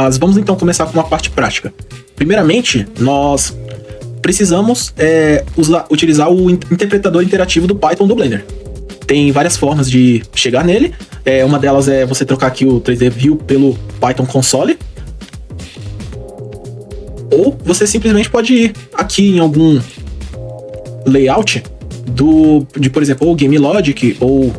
Mas vamos então começar com uma parte prática. Primeiramente, nós precisamos utilizar o interpretador interativo do Python do Blender. Tem várias formas de chegar nele. Uma delas é você trocar aqui o 3D View pelo Python Console. Ou você simplesmente pode ir aqui em algum layout de, por exemplo, ou Game Logic ou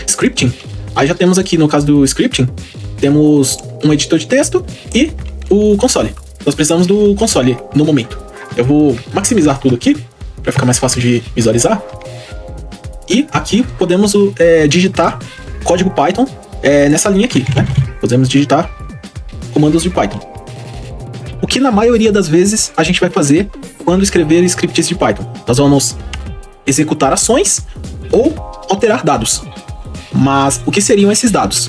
Scripting. Aí já temos aqui, no caso do Scripting, temos um editor de texto e o console. Nós precisamos do console no momento. Eu vou maximizar tudo aqui para ficar mais fácil de visualizar. E aqui podemos digitar código Python nessa linha aqui, né? Podemos digitar comandos de Python. O que na maioria das vezes a gente vai fazer quando escrever scripts de Python? Nós vamos executar ações ou alterar dados. Mas o que seriam esses dados?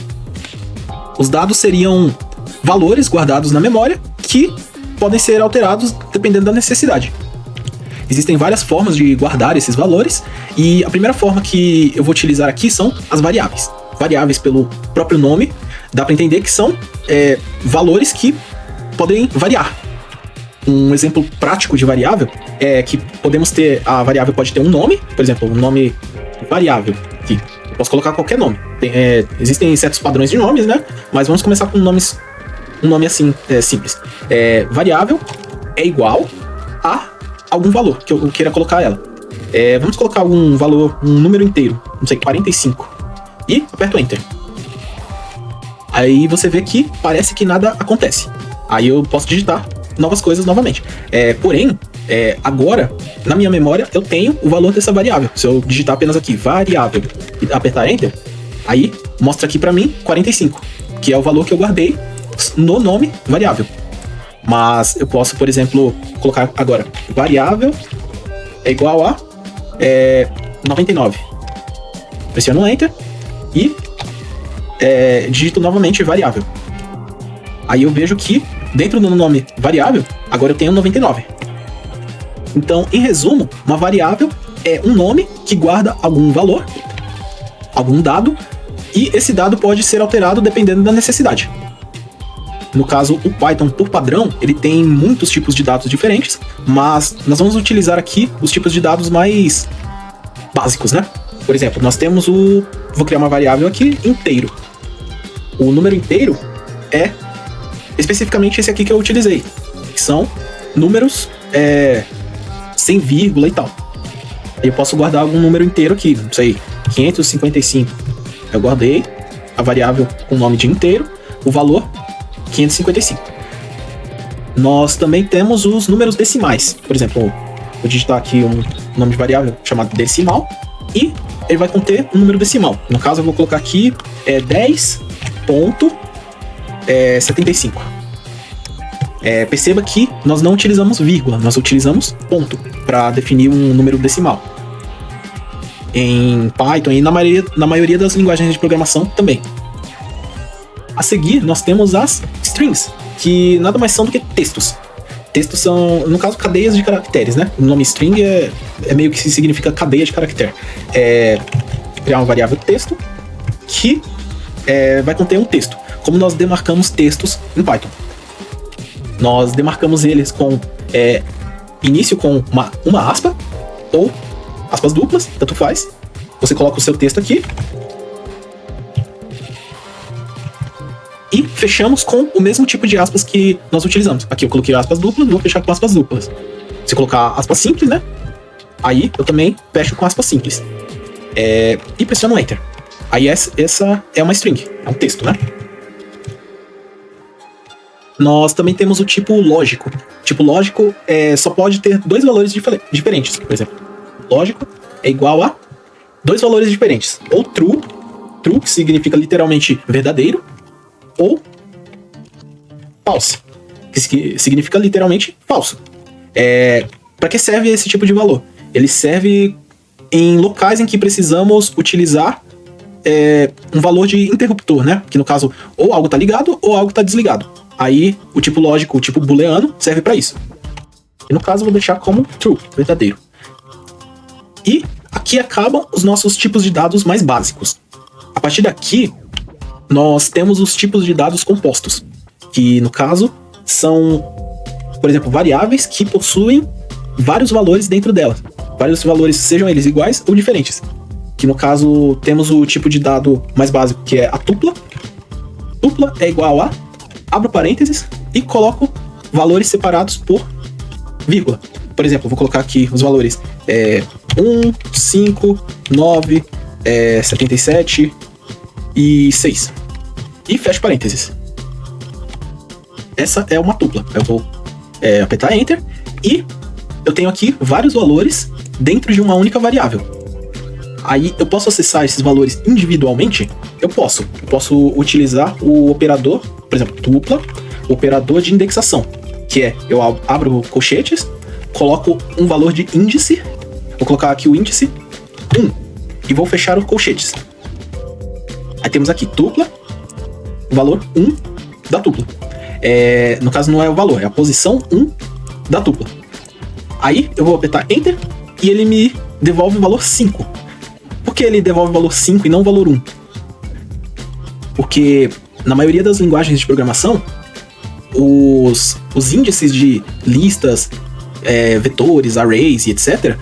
Os dados seriam valores guardados na memória que podem ser alterados dependendo da necessidade. Existem várias formas de guardar esses valores e a primeira forma que eu vou utilizar aqui são as variáveis. Variáveis, pelo próprio nome, dá para entender que são valores que podem variar. Um exemplo prático de variável é que podemos ter, a variável pode ter um nome, por exemplo, um nome variável aqui. Eu posso colocar qualquer nome. Existem certos padrões de nomes, né? Mas vamos começar com um nome assim, simples. Variável é igual a algum valor que eu queira colocar ela. Vamos colocar algum valor, um número inteiro, não sei, 45. E aperto Enter. Aí você vê que parece que nada acontece. Aí eu posso digitar novas coisas novamente. Porém, agora, na minha memória, eu tenho o valor dessa variável. Se eu digitar apenas aqui, variável, e apertar Enter, aí mostra aqui pra mim 45, que é o valor que eu guardei no nome variável. Mas eu posso, por exemplo, colocar agora, variável é igual a 99. Pressiono Enter e digito novamente variável. Aí eu vejo que dentro do nome variável, agora eu tenho 99. Então, em resumo, uma variável é um nome que guarda algum valor, algum dado, e esse dado pode ser alterado dependendo da necessidade. No caso, o Python, por padrão, ele tem muitos tipos de dados diferentes, mas nós vamos utilizar aqui os tipos de dados mais básicos, né? Por exemplo, nós temos vou criar uma variável aqui, inteiro. O número inteiro é especificamente esse aqui que eu utilizei, que são números sem vírgula e tal. Eu posso guardar algum número inteiro aqui, não sei, 555. Eu guardei a variável com o nome de inteiro, o valor 555. Nós também temos os números decimais. Por exemplo, vou digitar aqui um nome de variável chamado decimal e ele vai conter um número decimal. No caso, eu vou colocar aqui 10.75. Perceba que nós não utilizamos vírgula, nós utilizamos ponto para definir um número decimal. Em Python e na maioria das linguagens de programação também. A seguir, nós temos as strings, que nada mais são do que textos. Textos são, no caso, cadeias de caracteres, né? O nome string é meio que significa cadeia de caractere. Criar uma variável texto que vai conter um texto. Como nós demarcamos textos em Python? Nós demarcamos eles com início com uma aspa ou aspas duplas, tanto faz. Você coloca o seu texto aqui e fechamos com o mesmo tipo de aspas que nós utilizamos. Aqui eu coloquei aspas duplas, vou fechar com aspas duplas. Se colocar aspas simples, né? Aí eu também fecho com aspas simples. E pressiono Enter. Aí essa é uma string, é um texto, né? Nós também temos o tipo lógico. Tipo lógico só pode ter dois valores diferentes. Por exemplo, lógico é igual a dois valores diferentes. Ou true, que significa literalmente verdadeiro, ou false, que significa literalmente falso. Para que serve esse tipo de valor? Ele serve em locais em que precisamos utilizar um valor de interruptor, né? Que no caso, ou algo está ligado ou algo está desligado. Aí o tipo lógico, o tipo booleano, serve para isso. E no caso eu vou deixar como true, verdadeiro. E aqui acabam os nossos tipos de dados mais básicos. A partir daqui, nós temos os tipos de dados compostos, que no caso são, por exemplo, variáveis que possuem vários valores dentro delas. Vários valores, sejam eles iguais ou diferentes. Que no caso temos o tipo de dado mais básico, que é a tupla. Tupla é igual a, abro parênteses e coloco valores separados por vírgula. Por exemplo, vou colocar aqui os valores 1, 5, 9, 77 e 6. E fecho parênteses. Essa é uma tupla. Eu vou apertar Enter e eu tenho aqui vários valores dentro de uma única variável. Aí eu posso acessar esses valores individualmente? Eu posso utilizar o operador, por exemplo, tupla, operador de indexação, que é, eu abro colchetes, coloco um valor de índice, vou colocar aqui o índice 1 e vou fechar os colchetes. Aí temos aqui tupla, valor 1 da tupla. No caso não é o valor, é a posição 1 da tupla. Aí eu vou apertar Enter e ele me devolve o valor 5. Por que ele devolve o valor 5 e não o valor 1? Porque na maioria das linguagens de programação, os índices de listas, vetores, arrays e etc.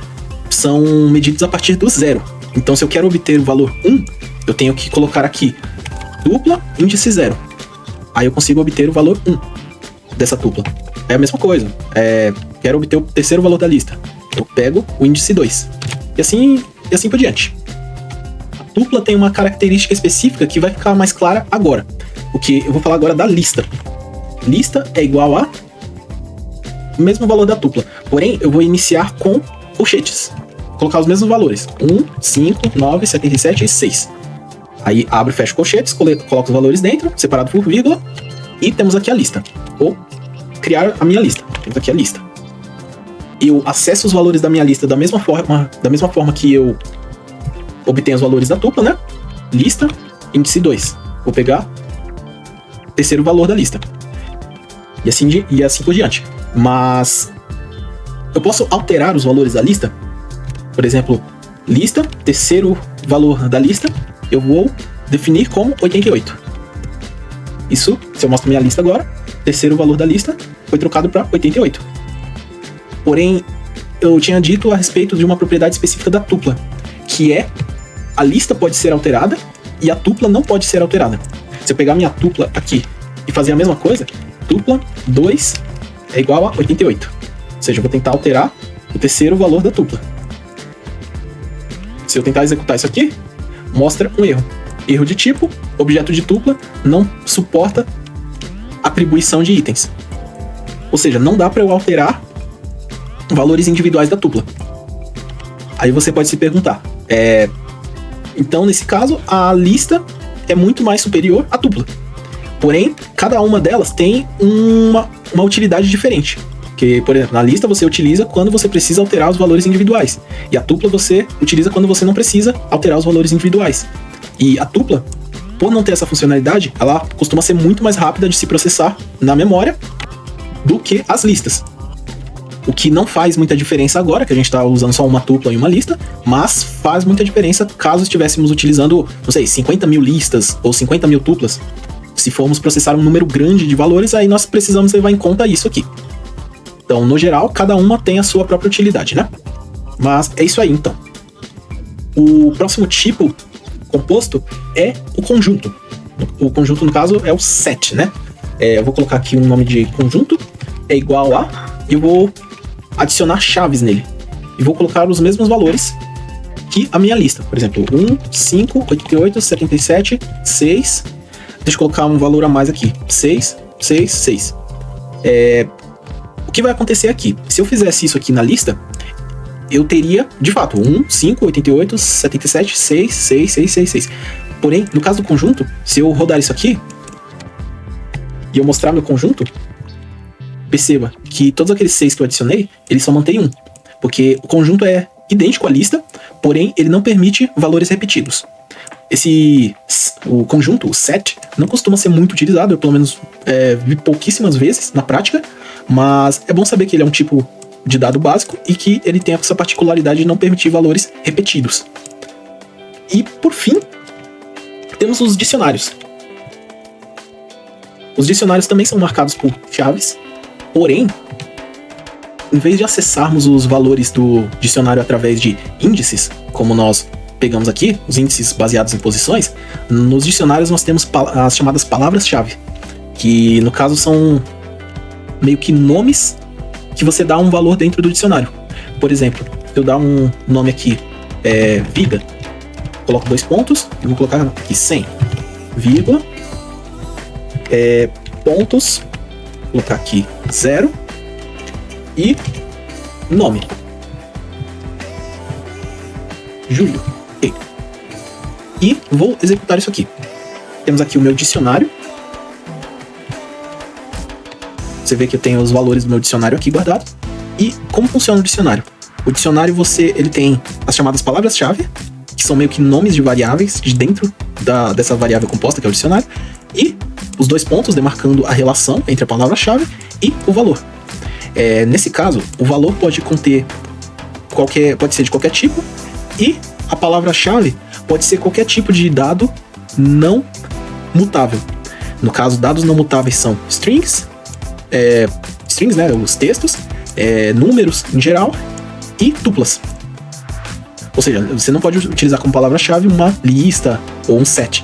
são medidos a partir do 0. Então se eu quero obter o valor 1, eu tenho que colocar aqui tupla, índice 0. Aí eu consigo obter o valor 1 dessa tupla. É a mesma coisa. Quero obter o terceiro valor da lista. Eu pego o índice 2. E assim por diante. A tupla tem uma característica específica que vai ficar mais clara agora. O que eu vou falar agora da lista. Lista é igual a o mesmo valor da tupla. Porém, eu vou iniciar com colchetes. Vou colocar os mesmos valores. 1, 5, 9, 77 e 6. Aí abro e fecho colchetes, coloco os valores dentro, separado por vírgula. E temos aqui a lista. Vou criar a minha lista. Temos aqui a lista. Eu acesso os valores da minha lista da mesma forma que eu obtenho os valores da tupla, né? Lista, índice 2. Vou pegar o terceiro valor da lista. E assim por diante. Mas eu posso alterar os valores da lista. Por exemplo, lista, terceiro valor da lista, eu vou definir como 88. Isso, se eu mostro minha lista agora, terceiro valor da lista foi trocado para 88. Porém, eu tinha dito a respeito de uma propriedade específica da tupla, que é a lista pode ser alterada e a tupla não pode ser alterada. Se eu pegar minha tupla aqui e fazer a mesma coisa, tupla 2 é igual a 88. Ou seja, eu vou tentar alterar o terceiro valor da tupla. Se eu tentar executar isso aqui, mostra um erro. Erro de tipo, objeto de tupla não suporta atribuição de itens. Ou seja, não dá para eu alterar valores individuais da tupla. Aí você pode se perguntar, então nesse caso a lista é muito mais superior à tupla. Porém, cada uma delas tem uma utilidade diferente. Que, por exemplo, na lista você utiliza quando você precisa alterar os valores individuais. E a tupla você utiliza quando você não precisa alterar os valores individuais. E a tupla, por não ter essa funcionalidade, ela costuma ser muito mais rápida de se processar na memória do que as listas. O que não faz muita diferença agora, que a gente está usando só uma tupla e uma lista, mas faz muita diferença caso estivéssemos utilizando, não sei, 50 mil listas ou 50 mil tuplas. Se formos processar um número grande de valores, aí nós precisamos levar em conta isso aqui. Então, no geral, cada uma tem a sua própria utilidade, né? Mas é isso aí, então. O próximo tipo composto é o conjunto. O conjunto, no caso, é o set, né? Eu vou colocar aqui um nome de conjunto, é igual a... e eu vou adicionar chaves nele. E vou colocar os mesmos valores que a minha lista. Por exemplo, 1, 5, 88, 77, 6... Deixa eu colocar um valor a mais aqui. 6, 6, 6. O que vai acontecer aqui? Se eu fizesse isso aqui na lista, eu teria, de fato, 1, 5, 88, 77, 6, 6, 6, 6, 6. Porém, no caso do conjunto, se eu rodar isso aqui e eu mostrar meu conjunto, perceba que todos aqueles 6 que eu adicionei, ele só mantém 1. Porque o conjunto é idêntico à lista, porém ele não permite valores repetidos. O conjunto, o set, não costuma ser muito utilizado, eu pelo menos vi pouquíssimas vezes na prática, mas é bom saber que ele é um tipo de dado básico e que ele tem essa particularidade de não permitir valores repetidos. E, por fim, temos os dicionários. Os dicionários também são marcados por chaves, porém, em vez de acessarmos os valores do dicionário através de índices, como nós pegamos aqui, os índices baseados em posições, nos dicionários nós temos as chamadas palavras-chave, que no caso são meio que nomes que você dá um valor dentro do dicionário. Por exemplo, se eu dar um nome aqui, vida, coloco 2 pontos e vou colocar aqui 100, vírgula, pontos, vou colocar aqui 0 e nome, Júlio. Okay. E vou executar isso aqui. Temos aqui o meu dicionário. Você vê que eu tenho os valores do meu dicionário aqui guardados. E como funciona o dicionário? O dicionário ele tem as chamadas palavras-chave, que são meio que nomes de variáveis de dentro dessa variável composta, que é o dicionário, e os 2 pontos demarcando a relação entre a palavra-chave e o valor. Nesse caso, o valor pode ser de qualquer tipo, e a palavra-chave pode ser qualquer tipo de dado não mutável. No caso, dados não mutáveis são strings, né, os textos, números em geral, e tuplas. Ou seja, você não pode utilizar como palavra-chave uma lista ou um set.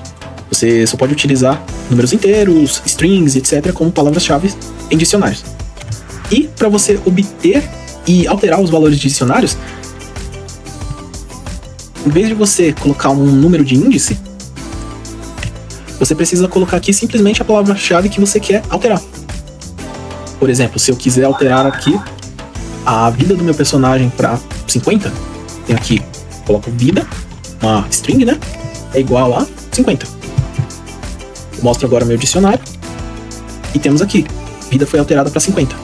Você só pode utilizar números inteiros, strings, etc. como palavras-chave em dicionários. E para você obter e alterar os valores de dicionários, em vez de você colocar um número de índice, você precisa colocar aqui simplesmente a palavra-chave que você quer alterar. Por exemplo, se eu quiser alterar aqui a vida do meu personagem para 50, tenho aqui, coloco vida, uma string, né? É igual a 50. Eu mostro agora meu dicionário e temos aqui, vida foi alterada para 50.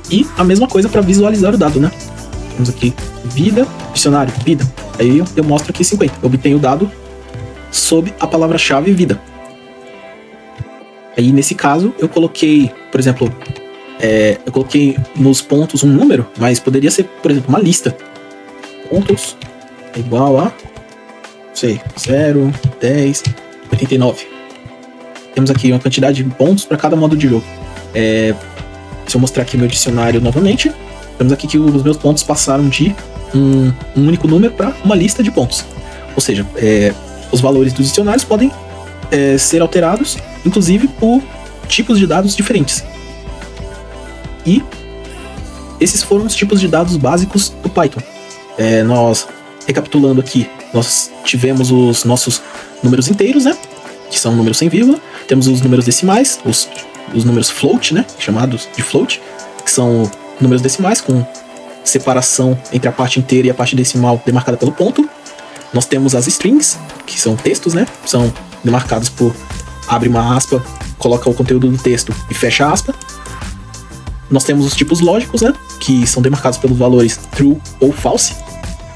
E a mesma coisa para visualizar o dado, né? Temos aqui vida, dicionário, vida. Aí eu mostro aqui 50. Eu obtenho o dado sob a palavra-chave vida. Aí nesse caso eu coloquei, por exemplo, eu coloquei nos pontos um número, mas poderia ser, por exemplo, uma lista. Pontos é igual a, não sei, 0, 10, 89. Temos aqui uma quantidade de pontos para cada modo de jogo. Se eu mostrar aqui meu dicionário novamente, temos aqui que os meus pontos passaram de um único número para uma lista de pontos. Ou seja, os valores dos dicionários podem ser alterados, inclusive por tipos de dados diferentes. E esses foram os tipos de dados básicos do Python. Nós, recapitulando aqui, nós tivemos os nossos números inteiros, né? Que são números sem vírgula. Temos os números decimais, os números float, né? Chamados de float, que são números decimais com separação entre a parte inteira e a parte decimal demarcada pelo ponto. Nós temos as strings, que são textos, né? São demarcados por abre uma aspa, coloca o conteúdo do texto e fecha a aspa. Nós temos os tipos lógicos, né? Que são demarcados pelos valores true ou false.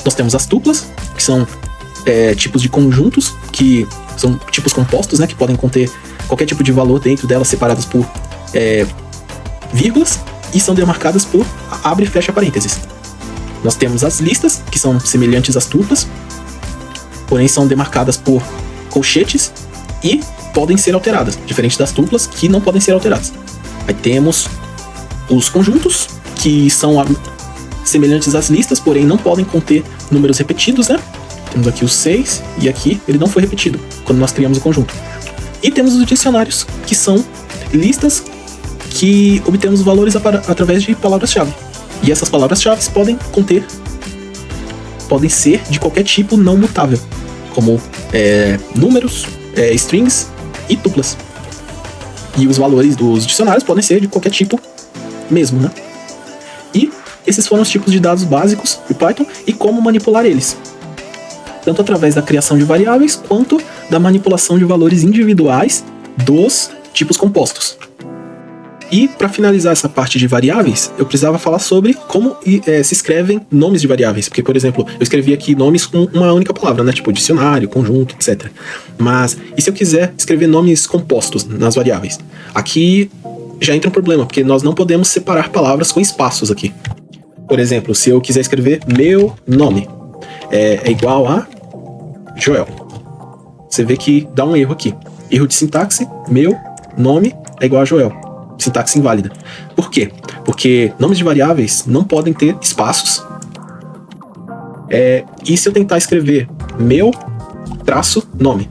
Nós temos as tuplas, que são tipos de conjuntos, que são tipos compostos, né? Que podem conter qualquer tipo de valor dentro delas, separadas por vírgulas, e são demarcadas por abre e fecha parênteses. Nós temos as listas, que são semelhantes às tuplas, porém são demarcadas por colchetes e podem ser alteradas, diferente das tuplas, que não podem ser alteradas. Aí temos os conjuntos, que são semelhantes às listas, porém não podem conter números repetidos, né? Temos aqui o 6, e aqui ele não foi repetido, quando nós criamos o conjunto. E temos os dicionários, que são listas que obtemos valores através de palavras-chave. E essas palavras-chave podem ser de qualquer tipo não mutável, como números, strings e tuplas. E os valores dos dicionários podem ser de qualquer tipo mesmo, né? E esses foram os tipos de dados básicos do Python e como manipular eles, tanto através da criação de variáveis quanto da manipulação de valores individuais dos tipos compostos. E para finalizar essa parte de variáveis, eu precisava falar sobre como se escrevem nomes de variáveis, porque, por exemplo, eu escrevi aqui nomes com uma única palavra, né? Tipo dicionário, conjunto, etc. Mas e se eu quiser escrever nomes compostos nas variáveis? Aqui já entra um problema, porque nós não podemos separar palavras com espaços aqui. Por exemplo, se eu quiser escrever meu nome é igual a Joel, você vê que dá um erro aqui. Erro de sintaxe, meu nome é igual a Joel. Sintaxe inválida. Por quê? Porque nomes de variáveis não podem ter espaços. E se eu tentar escrever meu traço nome?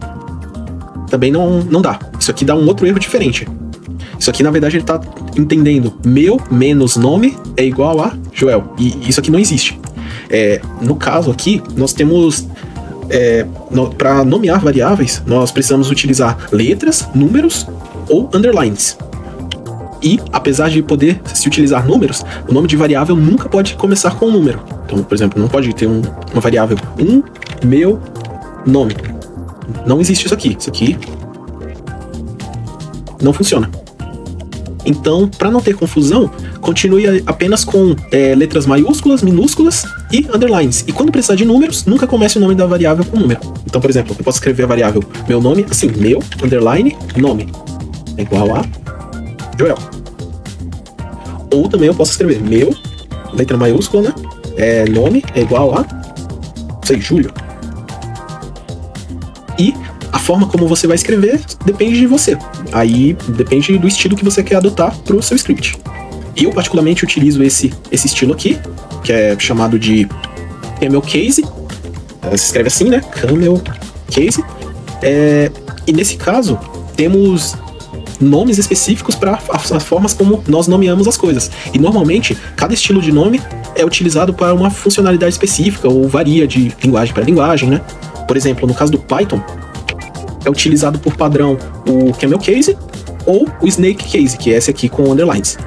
Também não dá. Isso aqui dá um outro erro diferente. Isso aqui, na verdade, ele está entendendo meu menos nome é igual a Joel. E isso aqui não existe. No caso aqui, nós temos... para nomear variáveis, nós precisamos utilizar letras, números ou underlines. E, apesar de poder se utilizar números, o nome de variável nunca pode começar com um número. Então, por exemplo, não pode ter uma variável meu nome. Não existe isso aqui. Isso aqui não funciona. Então, para não ter confusão, continue apenas com letras maiúsculas, minúsculas e underlines. E quando precisar de números, nunca comece o nome da variável com número. Então, por exemplo, eu posso escrever a variável meu nome assim, meu, underline, nome, é igual a Joel. Ou também eu posso escrever meu, letra maiúscula, né? Nome é igual a, Júlio. E a forma como você vai escrever depende de você. Aí depende do estilo que você quer adotar para o seu script. Eu particularmente utilizo esse estilo aqui, que é chamado de Camel Case. Se escreve assim, né? Camel Case. E nesse caso, temos nomes específicos para as formas como nós nomeamos as coisas. E normalmente, cada estilo de nome é utilizado para uma funcionalidade específica ou varia de linguagem para linguagem, né? Por exemplo, no caso do Python, é utilizado por padrão o Camel Case ou o Snake Case, que é esse aqui com underlines.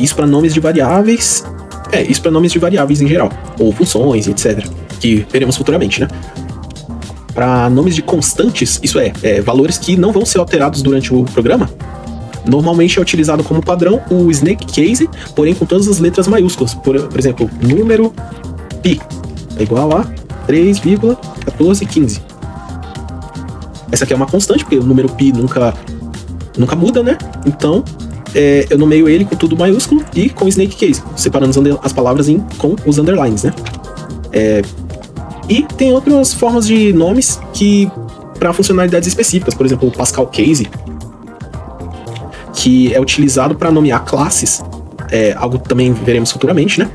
Isso para nomes de variáveis. Isso para nomes de variáveis em geral, ou funções, etc. Que veremos futuramente, né? Para nomes de constantes, isso valores que não vão ser alterados durante o programa, normalmente é utilizado como padrão o Snake Case, porém com todas as letras maiúsculas. Por exemplo, número pi é igual a 3,1415. Essa aqui é uma constante, porque o número pi nunca muda, né? Então, eu nomeio ele com tudo maiúsculo e com Snake Case, separando as palavras com os underlines, né? E tem outras formas de nomes que para funcionalidades específicas, por exemplo, o Pascal Case, que é utilizado para nomear classes, algo que também veremos futuramente, né?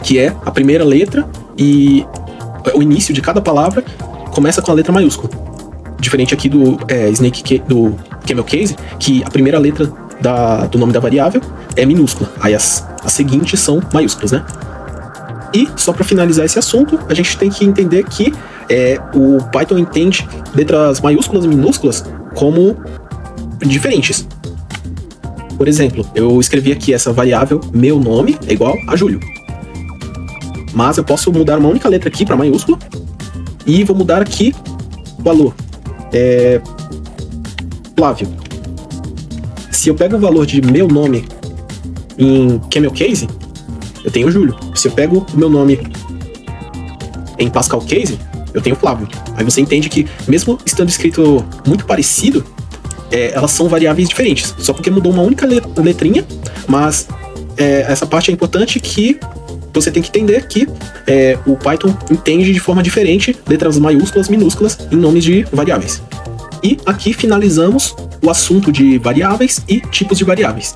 Que é a primeira letra e o início de cada palavra começa com a letra maiúscula. Diferente aqui do do Camel Case, que a primeira letra do nome da variável é minúscula, aí as seguintes são maiúsculas, né? E, só para finalizar esse assunto, a gente tem que entender que o Python entende letras maiúsculas e minúsculas como diferentes. Por exemplo, eu escrevi aqui essa variável meu nome é igual a Júlio. Mas eu posso mudar uma única letra aqui para maiúscula e vou mudar aqui o valor. Flávio. Se eu pego o valor de meu nome em Camel Case, eu tenho Júlio. Se eu pego o meu nome em Pascal Case, eu tenho Flávio. Aí você entende que, mesmo estando escrito muito parecido, elas são variáveis diferentes. Só porque mudou uma única letrinha, mas essa parte é importante que você tem que entender que o Python entende de forma diferente letras maiúsculas, minúsculas em nomes de variáveis. E aqui finalizamos o assunto de variáveis e tipos de variáveis.